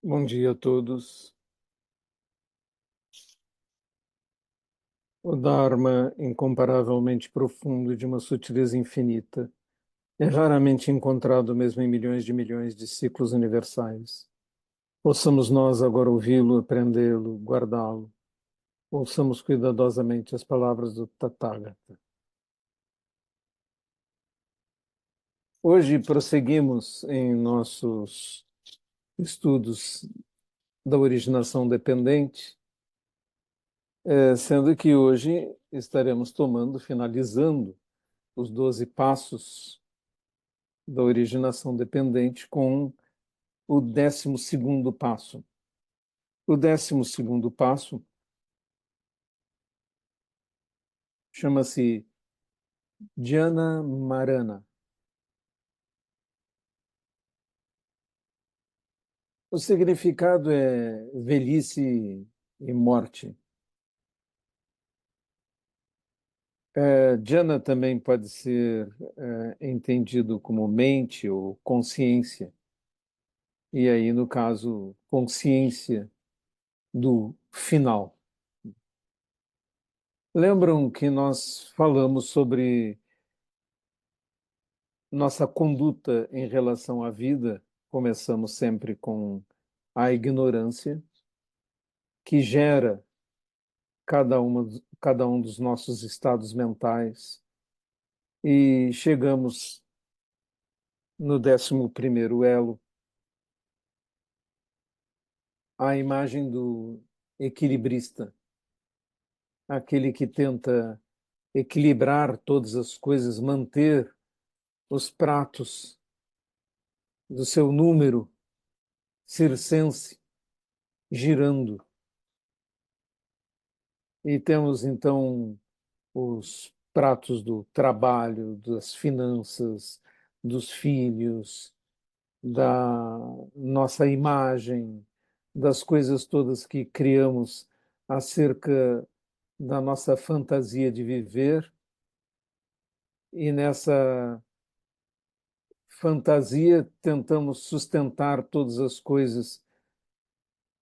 Bom dia a todos. O Dharma, incomparavelmente profundo e de uma sutileza infinita, é raramente encontrado mesmo em milhões de ciclos universais. Possamos nós agora ouvi-lo, aprendê-lo, guardá-lo. Ouçamos cuidadosamente as palavras do Tathagata. Hoje prosseguimos em nossos estudos da originação dependente, sendo que hoje estaremos finalizando os 12 passos da originação dependente com o 12º passo. O 12º passo chama-se Jnana Marana. O significado é velhice e morte. Jnana também pode ser entendido como mente ou consciência. E aí, no caso, consciência do final. Lembram que nós falamos sobre nossa conduta em relação à vida? Começamos sempre com a ignorância, que gera cada um dos nossos estados mentais, e chegamos no 11º elo, a imagem do equilibrista, aquele que tenta equilibrar todas as coisas, manter os pratos do seu número circense girando. E temos então os pratos do trabalho, das finanças, dos filhos, da nossa imagem, das coisas todas que criamos acerca da nossa fantasia de viver, e nessa fantasia tentamos sustentar todas as coisas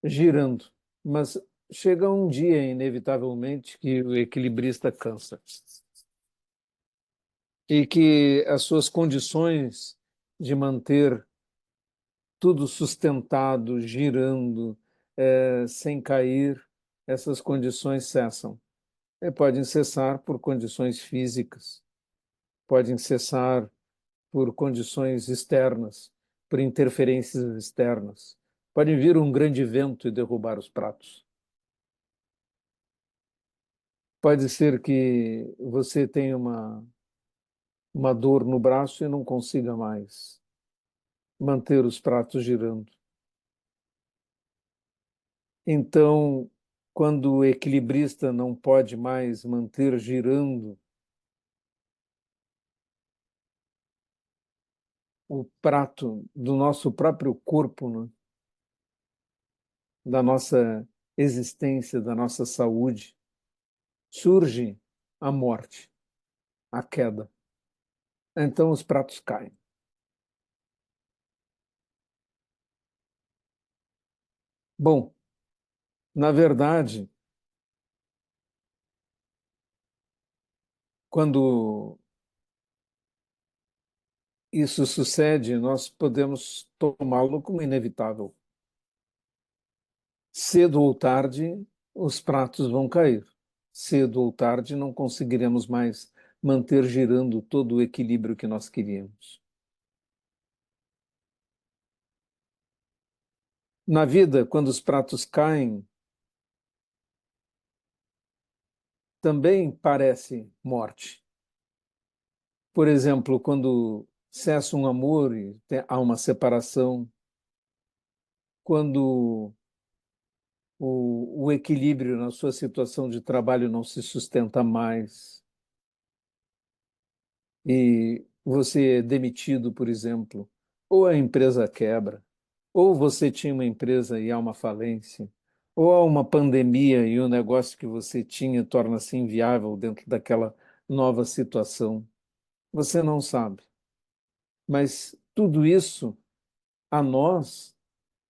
girando, mas chega um dia, inevitavelmente, que o equilibrista cansa e que as suas condições de manter tudo sustentado, girando, sem cair, essas condições cessam. E podem cessar por condições físicas, podem cessar por condições externas, por interferências externas. Pode vir um grande vento e derrubar os pratos. Pode ser que você tenha uma dor no braço e não consiga mais manter os pratos girando. Então, quando o equilibrista não pode mais manter girando o prato do nosso próprio corpo, né? Da nossa existência, da nossa saúde, surge a morte, a queda. Então os pratos caem. Bom, na verdade, quando isso sucede, nós podemos tomá-lo como inevitável. Cedo ou tarde, os pratos vão cair. Cedo ou tarde, não conseguiremos mais manter girando todo o equilíbrio que nós queríamos. Na vida, quando os pratos caem, também parece morte. Por exemplo, quando cessa um amor e há uma separação, quando o equilíbrio na sua situação de trabalho não se sustenta mais e você é demitido, por exemplo, ou a empresa quebra, Ou você tinha uma empresa e há uma falência, ou há uma pandemia e o negócio que você tinha torna-se inviável dentro daquela nova situação. Você não sabe. Mas tudo isso, a nós,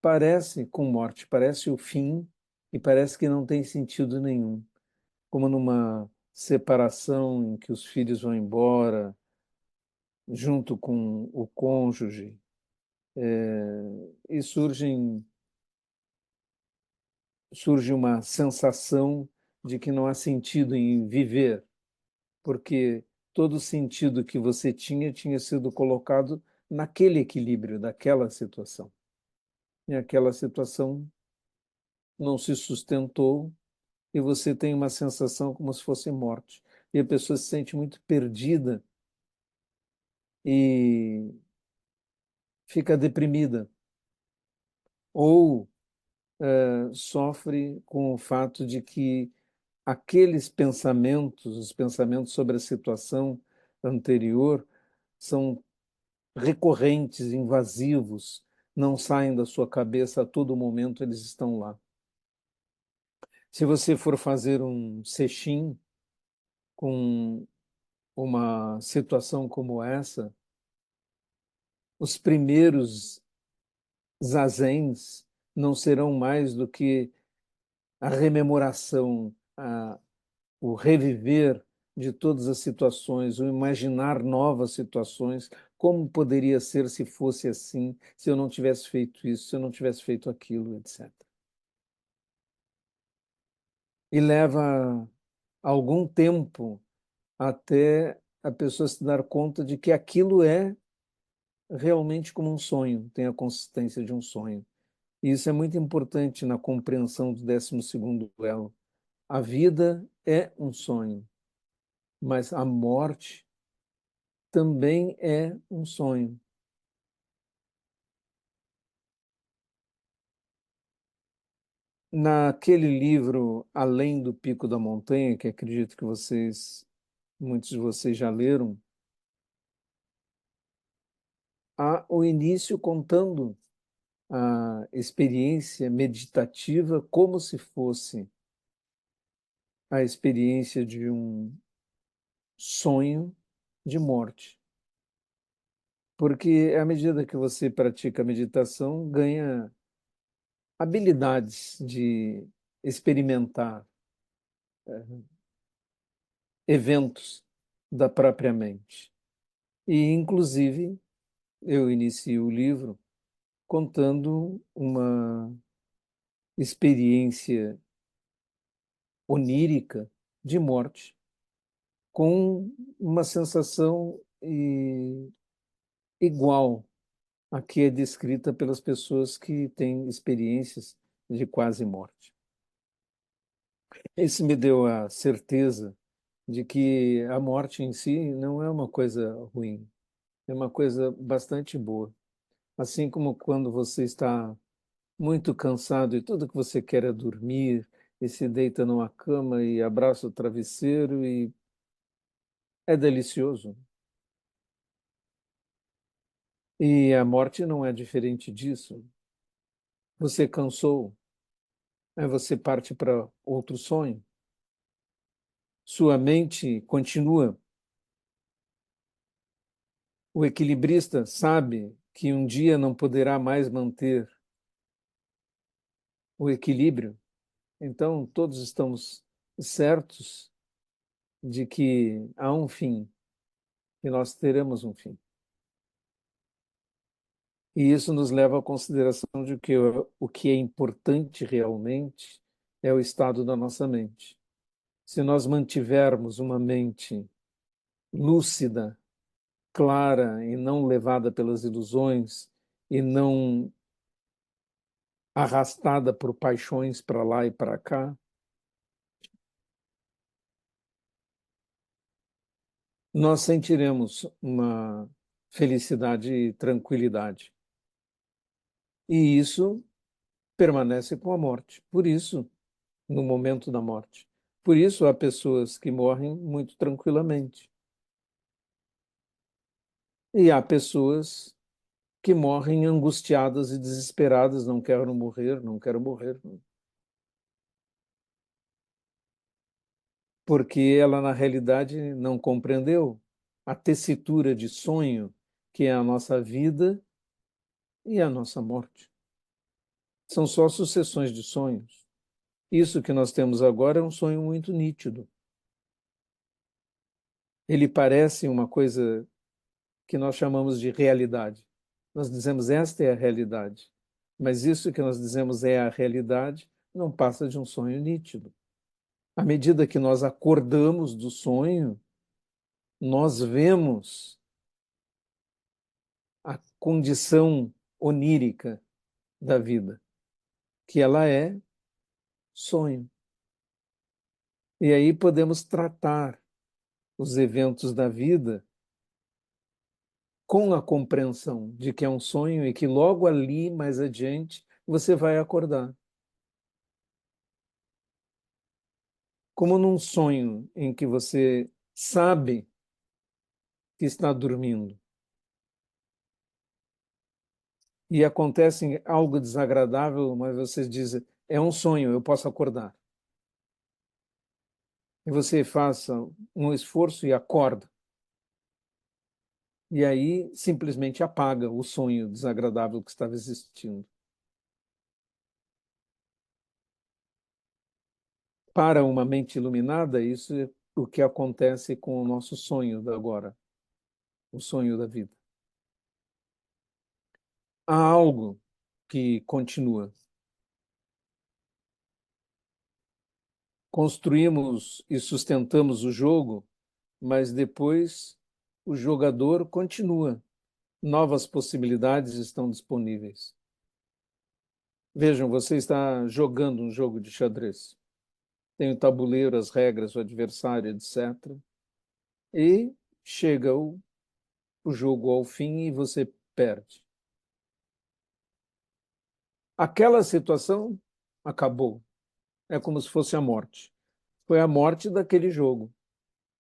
parece com morte, parece o fim e parece que não tem sentido nenhum. Como numa separação em que os filhos vão embora, junto com o cônjuge, e surge uma sensação de que não há sentido em viver, porque todo o sentido que você tinha sido colocado naquele equilíbrio, daquela situação. E aquela situação não se sustentou e você tem uma sensação como se fosse morte. E a pessoa se sente muito perdida e fica deprimida. Ou sofre com o fato de que aqueles pensamentos, os pensamentos sobre a situação anterior, são recorrentes, invasivos, não saem da sua cabeça a todo momento, eles estão lá. Se você for fazer um sexim com uma situação como essa, os primeiros zazens não serão mais do que a rememoração, o reviver de todas as situações, o imaginar novas situações, como poderia ser se fosse assim, se eu não tivesse feito isso, se eu não tivesse feito aquilo, etc. E leva algum tempo até a pessoa se dar conta de que aquilo é realmente como um sonho, tem a consistência de um sonho. E isso é muito importante na compreensão do 12º elo. A vida é um sonho, mas a morte também é um sonho. Naquele livro Além do Pico da Montanha, que acredito que muitos de vocês já leram, há o início contando a experiência meditativa como se fosse a experiência de um sonho de morte. Porque à medida que você pratica a meditação, ganha habilidades de experimentar eventos da própria mente. E, inclusive, eu inicio o livro contando uma experiência onírica de morte, com uma sensação igual à que é descrita pelas pessoas que têm experiências de quase morte. Isso me deu a certeza de que a morte em si não é uma coisa ruim, é uma coisa bastante boa. Assim como quando você está muito cansado e tudo que você quer é dormir, e se deita numa cama e abraça o travesseiro e é delicioso. E a morte não é diferente disso. Você cansou, aí você parte para outro sonho. Sua mente continua. O equilibrista sabe que um dia não poderá mais manter o equilíbrio. Então, todos estamos certos de que há um fim, que nós teremos um fim. E isso nos leva à consideração de que o que é importante realmente é o estado da nossa mente. Se nós mantivermos uma mente lúcida, clara e não levada pelas ilusões e não arrastada por paixões para lá e para cá, nós sentiremos uma felicidade e tranquilidade. E isso permanece com a morte. Por isso, no momento da morte. Por isso, há pessoas que morrem muito tranquilamente. E há pessoas que morrem angustiadas e desesperadas, não quero morrer, não quero morrer. Porque ela, na realidade, não compreendeu a tessitura de sonho que é a nossa vida e a nossa morte. São só sucessões de sonhos. Isso que nós temos agora é um sonho muito nítido. Ele parece uma coisa que nós chamamos de realidade. Nós dizemos esta é a realidade. Mas isso que nós dizemos é a realidade não passa de um sonho nítido. À medida que nós acordamos do sonho, nós vemos a condição onírica da vida, que ela é sonho. E aí podemos tratar os eventos da vida com a compreensão de que é um sonho e que logo ali, mais adiante, você vai acordar. Como num sonho em que você sabe que está dormindo e acontece algo desagradável, mas você diz, é um sonho, eu posso acordar. E você faça um esforço e acorda. E aí simplesmente apaga o sonho desagradável que estava existindo. Para uma mente iluminada, isso é o que acontece com o nosso sonho da agora, o sonho da vida. Há algo que continua. Construímos e sustentamos o jogo, mas depois o jogador continua. Novas possibilidades estão disponíveis. Vejam, você está jogando um jogo de xadrez. Tem o tabuleiro, as regras, o adversário, etc. E chega o jogo ao fim e você perde. Aquela situação acabou. É como se fosse a morte. Foi a morte daquele jogo.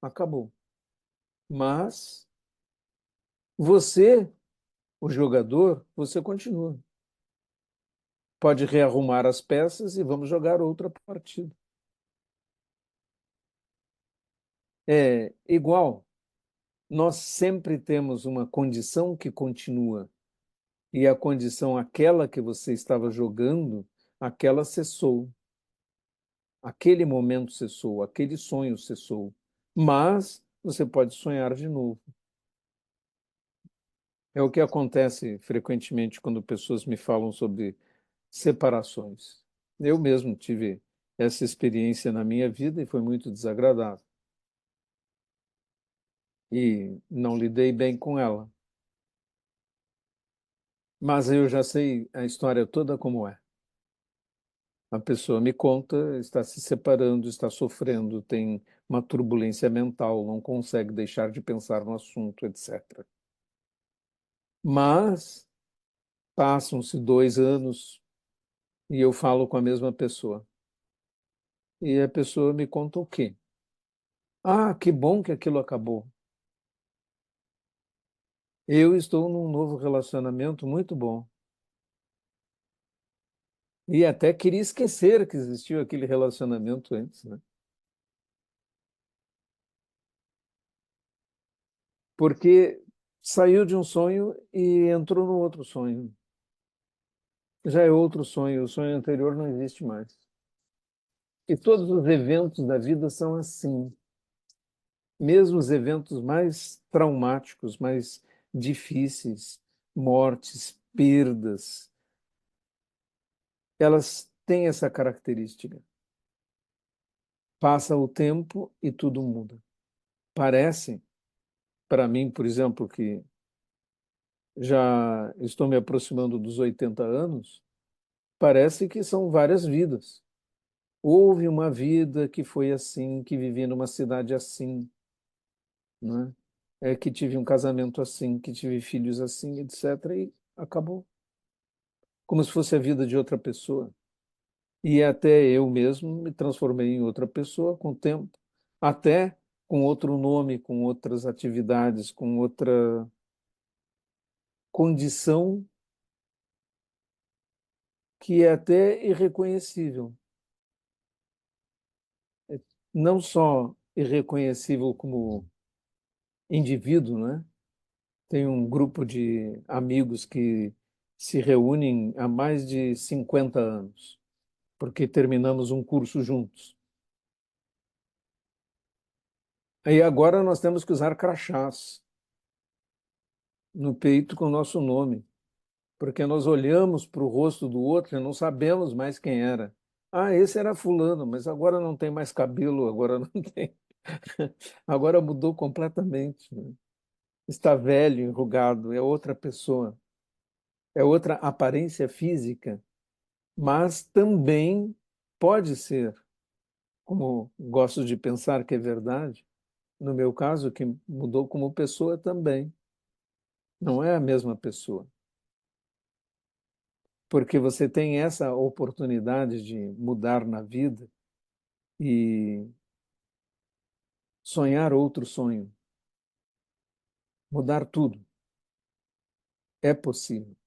Acabou. Mas você, o jogador, você continua. Pode rearrumar as peças e vamos jogar outra partida. É igual. Nós sempre temos uma condição que continua. E a condição, aquela que você estava jogando, aquela cessou. Aquele momento cessou, aquele sonho cessou. Mas você pode sonhar de novo. É o que acontece frequentemente quando pessoas me falam sobre separações. Eu mesmo tive essa experiência na minha vida e foi muito desagradável. E não lidei bem com ela. Mas eu já sei a história toda como é. A pessoa me conta, está se separando, está sofrendo, tem uma turbulência mental, não consegue deixar de pensar no assunto, etc. Mas passam-se 2 anos e eu falo com a mesma pessoa. E a pessoa me conta o quê? Ah, que bom que aquilo acabou. Eu estou num novo relacionamento muito bom. E até queria esquecer que existiu aquele relacionamento antes, né? Porque saiu de um sonho e entrou no outro sonho. Já é outro sonho, o sonho anterior não existe mais. E todos os eventos da vida são assim. Mesmo os eventos mais traumáticos, mais difíceis, mortes, perdas, elas têm essa característica. Passa o tempo e tudo muda. Parece, para mim, por exemplo, que já estou me aproximando dos 80 anos, parece que são várias vidas. Houve uma vida que foi assim, que vivi numa cidade assim, né? Que tive um casamento assim, que tive filhos assim, etc. E acabou. Como se fosse a vida de outra pessoa. E até eu mesmo me transformei em outra pessoa com o tempo, até com outro nome, com outras atividades, condição que é até irreconhecível. Não só irreconhecível como indivíduo, né? Tem um grupo de amigos que se reúnem há mais de 50 anos, porque terminamos um curso juntos. Aí agora nós temos que usar crachás no peito com o nosso nome, porque nós olhamos para o rosto do outro e não sabemos mais quem era. Ah, esse era fulano, mas agora não tem mais cabelo, agora não tem. Agora mudou completamente, né? Está velho, enrugado, é outra pessoa, é outra aparência física, mas também pode ser, como gosto de pensar que é verdade, no meu caso, que mudou como pessoa também. Não é a mesma pessoa, porque você tem essa oportunidade de mudar na vida e sonhar outro sonho, mudar tudo. É possível.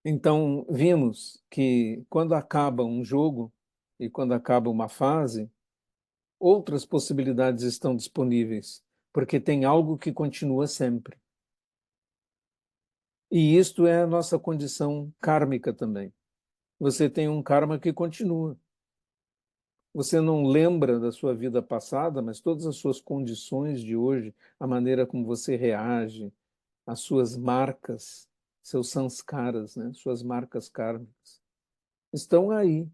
Então, vimos que quando acaba um jogo e quando acaba uma fase, outras possibilidades estão disponíveis, porque tem algo que continua sempre. E isto é a nossa condição kármica também. Você tem um karma que continua. Você não lembra da sua vida passada, mas todas as suas condições de hoje, a maneira como você reage, as suas marcas, seus sanskaras, né? Suas marcas kármicas, estão aí.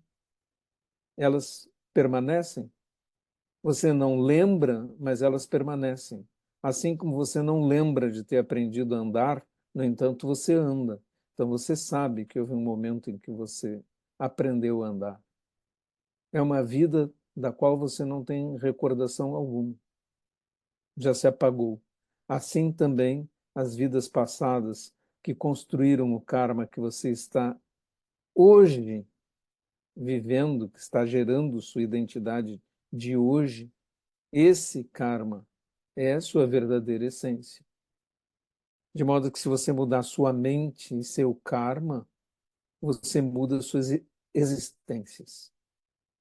Elas permanecem. Você não lembra, mas elas permanecem. Assim como você não lembra de ter aprendido a andar, no entanto, você anda. Então você sabe que houve um momento em que você aprendeu a andar. É uma vida da qual você não tem recordação alguma, já se apagou. Assim também as vidas passadas que construíram o karma que você está hoje vivendo, que está gerando sua identidade de hoje, esse karma é a sua verdadeira essência. De modo que se você mudar sua mente e seu karma, você muda suas existências.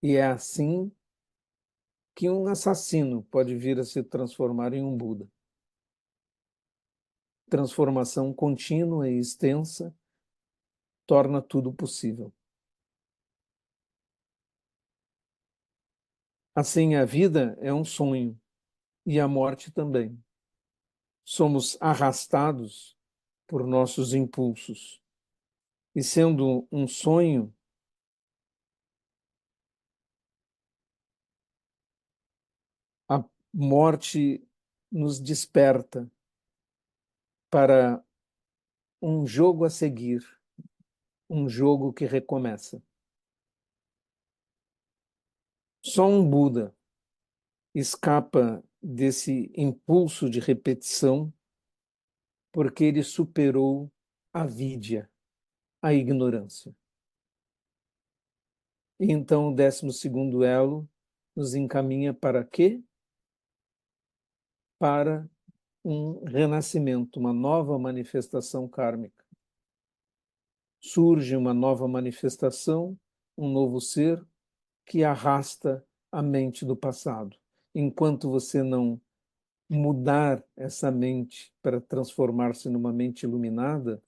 E é assim que um assassino pode vir a se transformar em um Buda. Transformação contínua e extensa torna tudo possível. Assim, a vida é um sonho e a morte também. Somos arrastados por nossos impulsos. E sendo um sonho, a morte nos desperta para um jogo a seguir, um jogo que recomeça. Só um Buda escapa desse impulso de repetição porque ele superou a vidya, a ignorância. E então o 12º elo nos encaminha para quê? Para um renascimento, uma nova manifestação kármica. Surge uma nova manifestação, um novo ser que arrasta a mente do passado. Enquanto você não mudar essa mente para transformar-se numa mente iluminada,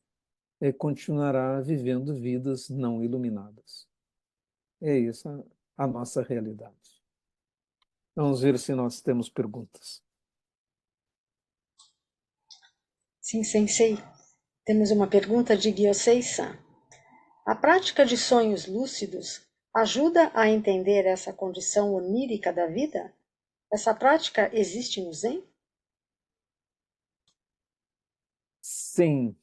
continuará vivendo vidas não iluminadas. É essa a nossa realidade. Vamos ver se nós temos perguntas. Sim, sensei. Temos uma pergunta de Gyosei-san. A prática de sonhos lúcidos ajuda a entender essa condição onírica da vida? Essa prática existe no Zen? Sim,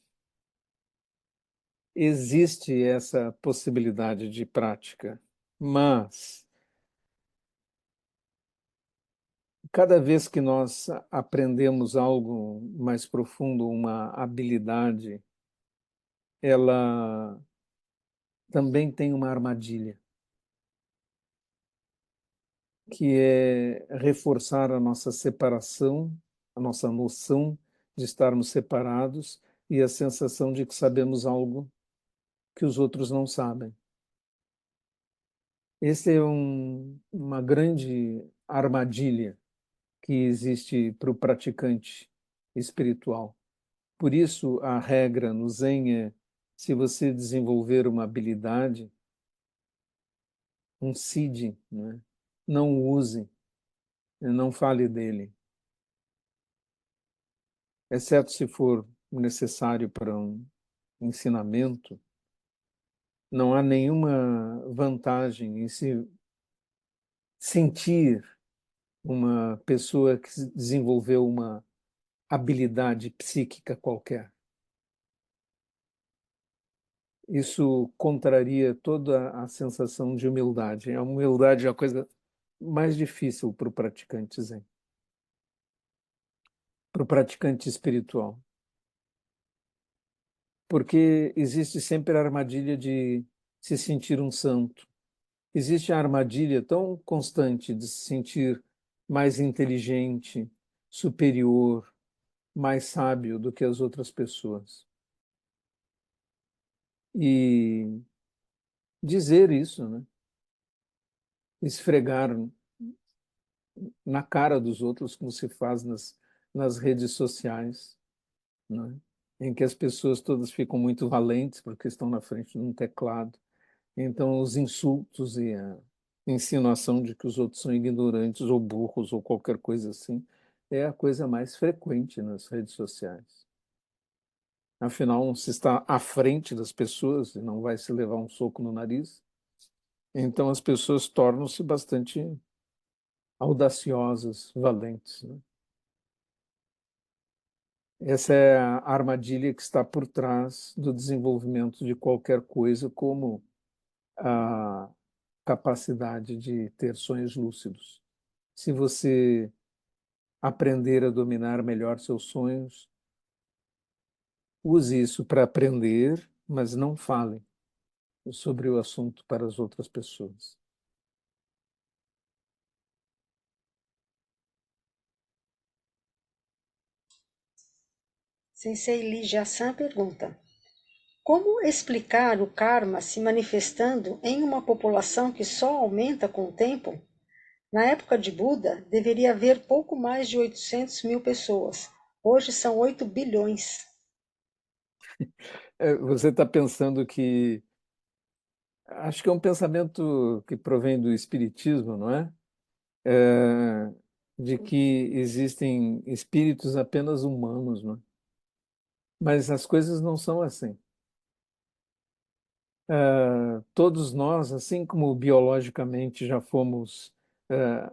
existe essa possibilidade de prática, mas cada vez que nós aprendemos algo mais profundo, uma habilidade, ela também tem uma armadilha, que é reforçar a nossa separação a nossa noção de estarmos separados e a sensação de que sabemos algo que os outros não sabem. Esse é uma grande armadilha que existe para o praticante espiritual. Por isso, a regra no Zen é: se você desenvolver uma habilidade, um seed, né, não o use, não fale dele, exceto se for necessário para um ensinamento. Não há nenhuma vantagem em se sentir uma pessoa que desenvolveu uma habilidade psíquica qualquer. Isso contraria toda a sensação de humildade. A humildade é a coisa mais difícil para o praticante Zen, para o praticante espiritual. Porque existe sempre a armadilha de se sentir um santo. Existe a armadilha tão constante de se sentir mais inteligente, superior, mais sábio do que as outras pessoas. E dizer isso, né? Esfregar na cara dos outros, como se faz nas redes sociais, né? Em que as pessoas todas ficam muito valentes porque estão na frente de um teclado. Então, os insultos e a insinuação de que os outros são ignorantes ou burros ou qualquer coisa assim é a coisa mais frequente nas redes sociais. Afinal, se está à frente das pessoas e não vai se levar um soco no nariz, então as pessoas tornam-se bastante audaciosas, valentes, né? Essa é a armadilha que está por trás do desenvolvimento de qualquer coisa, como a capacidade de ter sonhos lúcidos. Se você aprender a dominar melhor seus sonhos, use isso para aprender, mas não fale sobre o assunto para as outras pessoas. Sensei Lígia San pergunta: como explicar o karma se manifestando em uma população que só aumenta com o tempo? Na época de Buda, deveria haver pouco mais de 800 mil pessoas. Hoje são 8 bilhões. Você está pensando que... Acho que é um pensamento que provém do Espiritismo, não é? É, de que existem espíritos apenas humanos, não é? Mas as coisas não são assim. Todos nós, assim como biologicamente já fomos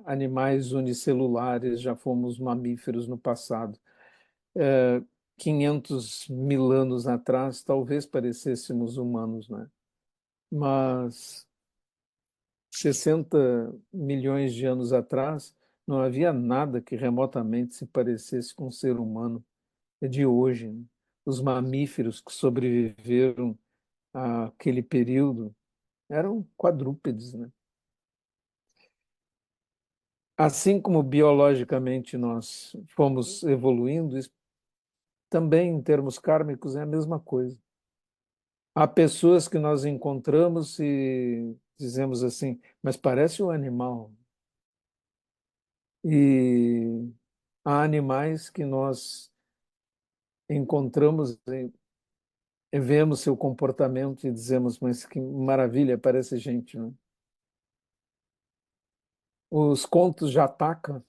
animais unicelulares, já fomos mamíferos no passado, 500 mil anos atrás, talvez parecêssemos humanos, né? Mas 60 milhões de anos atrás, não havia nada que remotamente se parecesse com o ser humano de hoje, né? Os mamíferos que sobreviveram àquele período eram quadrúpedes, né? Assim como biologicamente nós fomos evoluindo, também em termos kármicos é a mesma coisa. Há pessoas que nós encontramos e dizemos assim, mas parece um animal. E há animais que nós encontramos e vemos seu comportamento e dizemos, mas que maravilha, parece gente, né? Os contos de Ataka,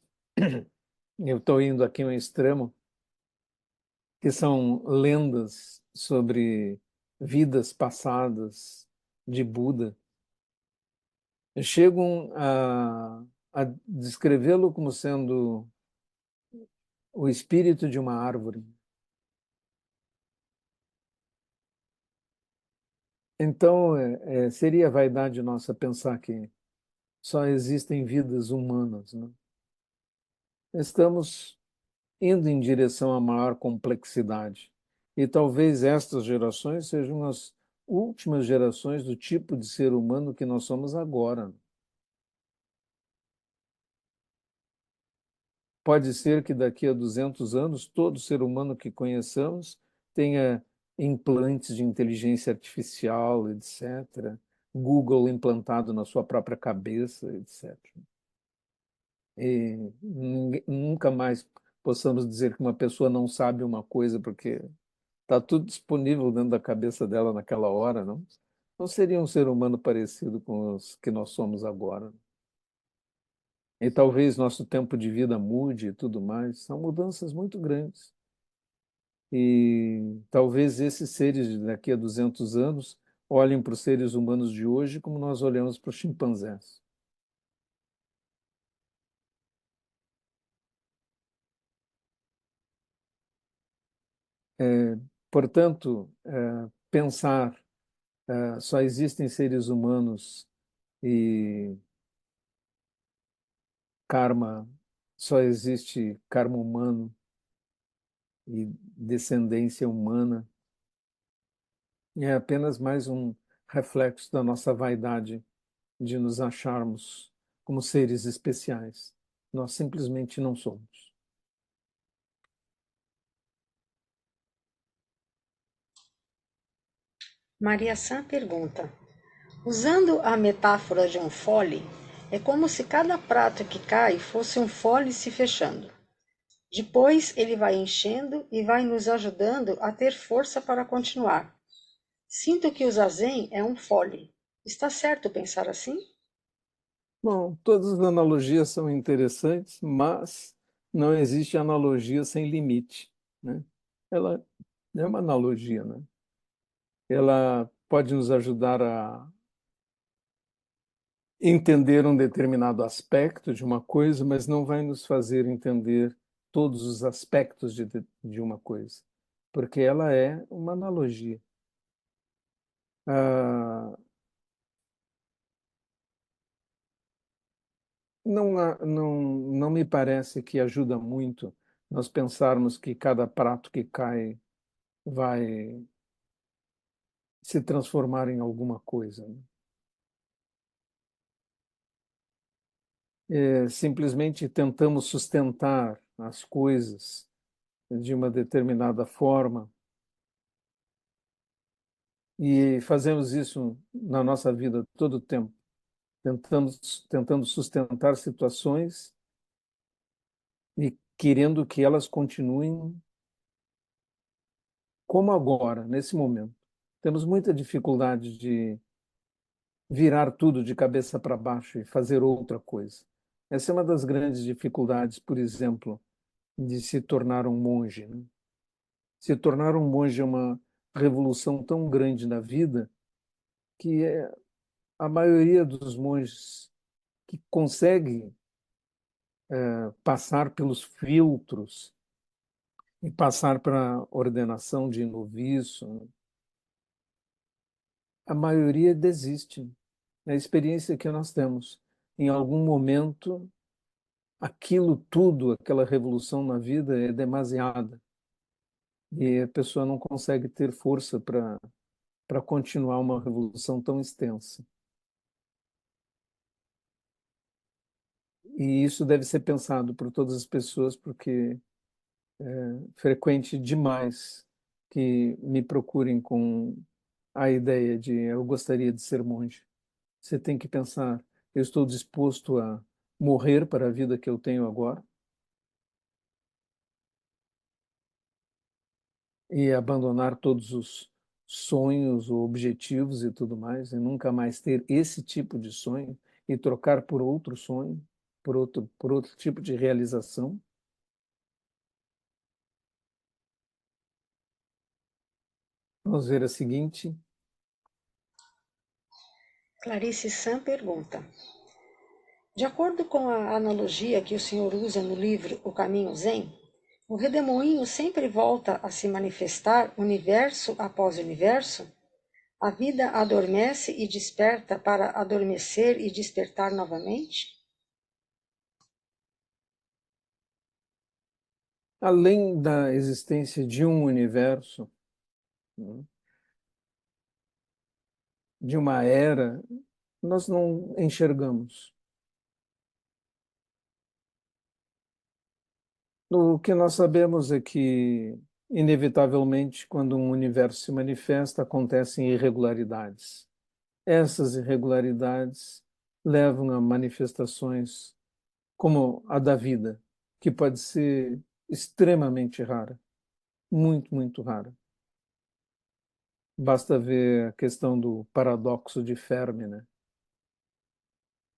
eu estou indo aqui um extremo, que são lendas sobre vidas passadas de Buda, chegam a descrevê-lo como sendo o espírito de uma árvore. Então, seria vaidade nossa pensar que só existem vidas humanas, né? Estamos indo em direção a maior complexidade. E talvez estas gerações sejam as últimas gerações do tipo de ser humano que nós somos agora. Pode ser que daqui a 200 anos todo ser humano que conheçamos tenha implantes de inteligência artificial, etc. Google implantado na sua própria cabeça, etc. E nunca mais possamos dizer que uma pessoa não sabe uma coisa porque está tudo disponível dentro da cabeça dela naquela hora, não? Não seria um ser humano parecido com os que nós somos agora. E talvez nosso tempo de vida mude e tudo mais. São mudanças muito grandes. E talvez esses seres de daqui a 200 anos olhem para os seres humanos de hoje como nós olhamos para os chimpanzés. Portanto, pensar só existem seres humanos e karma, só existe karma humano e descendência humana, é apenas mais um reflexo da nossa vaidade de nos acharmos como seres especiais. Nós simplesmente não somos. Maria Sá pergunta: usando a metáfora de um fole, é como se cada prato que cai fosse um fole se fechando. Depois ele vai enchendo e vai nos ajudando a ter força para continuar. Sinto que o zazen é um fole. Está certo pensar assim? Bom, todas as analogias são interessantes, mas não existe analogia sem limite, né? Ela é uma analogia, né? Ela pode nos ajudar a entender um determinado aspecto de uma coisa, mas não vai nos fazer entender todos os aspectos de uma coisa, porque ela é uma analogia. Ah, não me parece que ajuda muito nós pensarmos que cada prato que cai vai se transformar em alguma coisa, né? Simplesmente tentamos sustentar as coisas de uma determinada forma e fazemos isso na nossa vida todo o tempo. Tentando sustentar situações e querendo que elas continuem como agora, nesse momento. Temos muita dificuldade de virar tudo de cabeça para baixo e fazer outra coisa. Essa é uma das grandes dificuldades, por exemplo, de se tornar um monge, né? Se tornar um monge é uma revolução tão grande na vida que a maioria dos monges que consegue passar pelos filtros e passar para a ordenação de noviço, né? A maioria desiste. É a experiência que nós temos. Em algum momento, aquilo tudo, aquela revolução na vida é demasiada e a pessoa não consegue ter força para continuar uma revolução tão extensa. E isso deve ser pensado por todas as pessoas, porque frequente demais que me procurem com a ideia de eu gostaria de ser monge. Você tem que pensar, eu estou disposto a morrer para a vida que eu tenho agora e abandonar todos os sonhos ou objetivos e tudo mais, e nunca mais ter esse tipo de sonho e trocar por outro sonho, por outro tipo de realização. Vamos ver a seguinte. Clarice Sam pergunta: de acordo com a analogia que o senhor usa no livro O Caminho Zen, o redemoinho sempre volta a se manifestar universo após universo? A vida adormece e desperta para adormecer e despertar novamente? Além da existência de um universo, né, de uma era, nós não enxergamos. O que nós sabemos é que, inevitavelmente, quando um universo se manifesta, acontecem irregularidades. Essas irregularidades levam a manifestações como a da vida, que pode ser extremamente rara, muito, muito rara. Basta ver a questão do paradoxo de Fermi, né?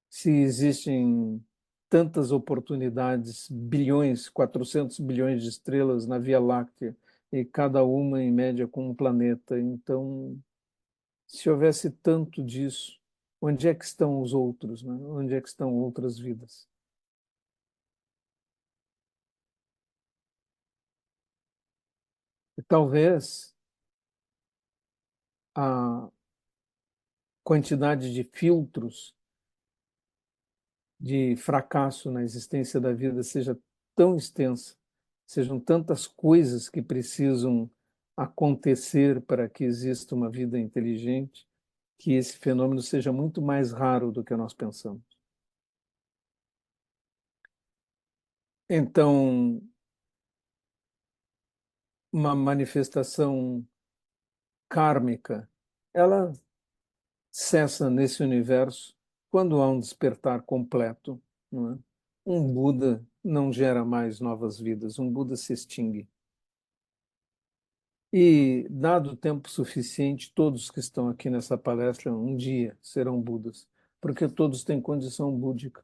Se existem tantas oportunidades, bilhões, 400 bilhões de estrelas na Via Láctea, e cada uma em média com um planeta, então, se houvesse tanto disso, onde é que estão os outros, né? Onde é que estão outras vidas? E talvez a quantidade de filtros de fracasso na existência da vida seja tão extensa, sejam tantas coisas que precisam acontecer para que exista uma vida inteligente, que esse fenômeno seja muito mais raro do que nós pensamos. Então, uma manifestação kármica, ela cessa nesse universo quando há um despertar completo, não é? Um Buda não gera mais novas vidas, um Buda se extingue. E, dado o tempo suficiente, todos que estão aqui nessa palestra um dia serão Budas, porque todos têm condição búdica,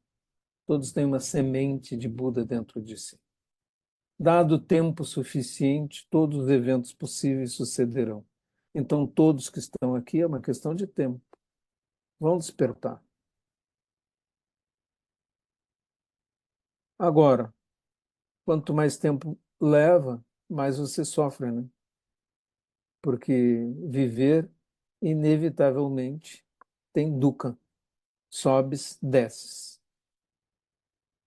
todos têm uma semente de Buda dentro de si. Dado o tempo suficiente, todos os eventos possíveis sucederão. Então, todos que estão aqui, é uma questão de tempo, vão despertar. Agora, quanto mais tempo leva, mais você sofre, né? Porque viver, inevitavelmente, tem dukkha, sobes, desces.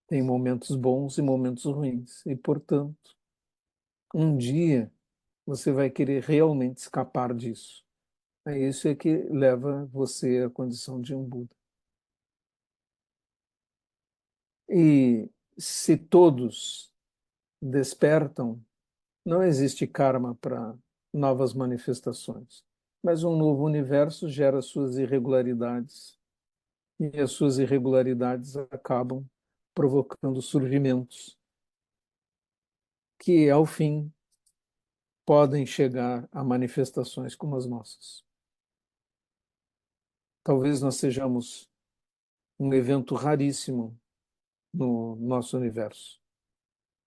Tem momentos bons e momentos ruins. E, portanto, um dia você vai querer realmente escapar disso. É isso é que leva você à condição de um Buda. E se todos despertam, não existe karma para novas manifestações. Mas um novo universo gera suas irregularidades. E as suas irregularidades acabam provocando surgimentos que, ao fim, podem chegar a manifestações como as nossas. Talvez nós sejamos um evento raríssimo no nosso universo.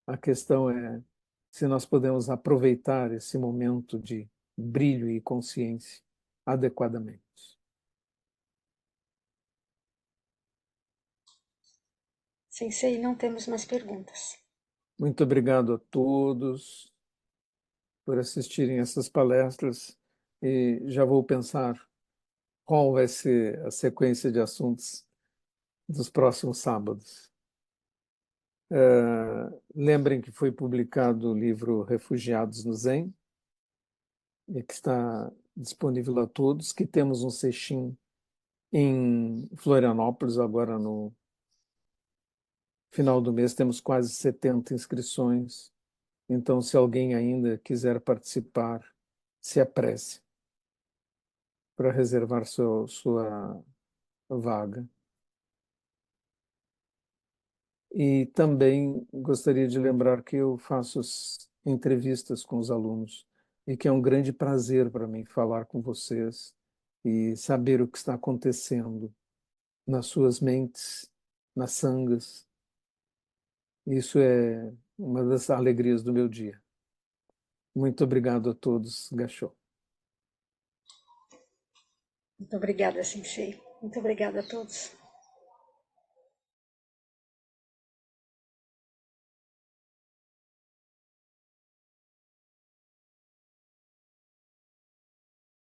A questão é se nós podemos aproveitar esse momento de brilho e consciência adequadamente. Sensei, não temos mais perguntas. Muito obrigado a todos por assistirem essas palestras e já vou pensar qual vai ser a sequência de assuntos dos próximos sábados. Lembrem que foi publicado o livro Refugiados no Zen, e que está disponível a todos, que temos um cestim em Florianópolis, agora no final do mês, temos quase 70 inscrições. Então, se alguém ainda quiser participar, se apresse para reservar sua vaga. E também gostaria de lembrar que eu faço entrevistas com os alunos e que é um grande prazer para mim falar com vocês e saber o que está acontecendo nas suas mentes, nas sangas. Isso é uma das alegrias do meu dia. Muito obrigado a todos, Gachô. Muito obrigada, Sensei. Muito obrigada a todos.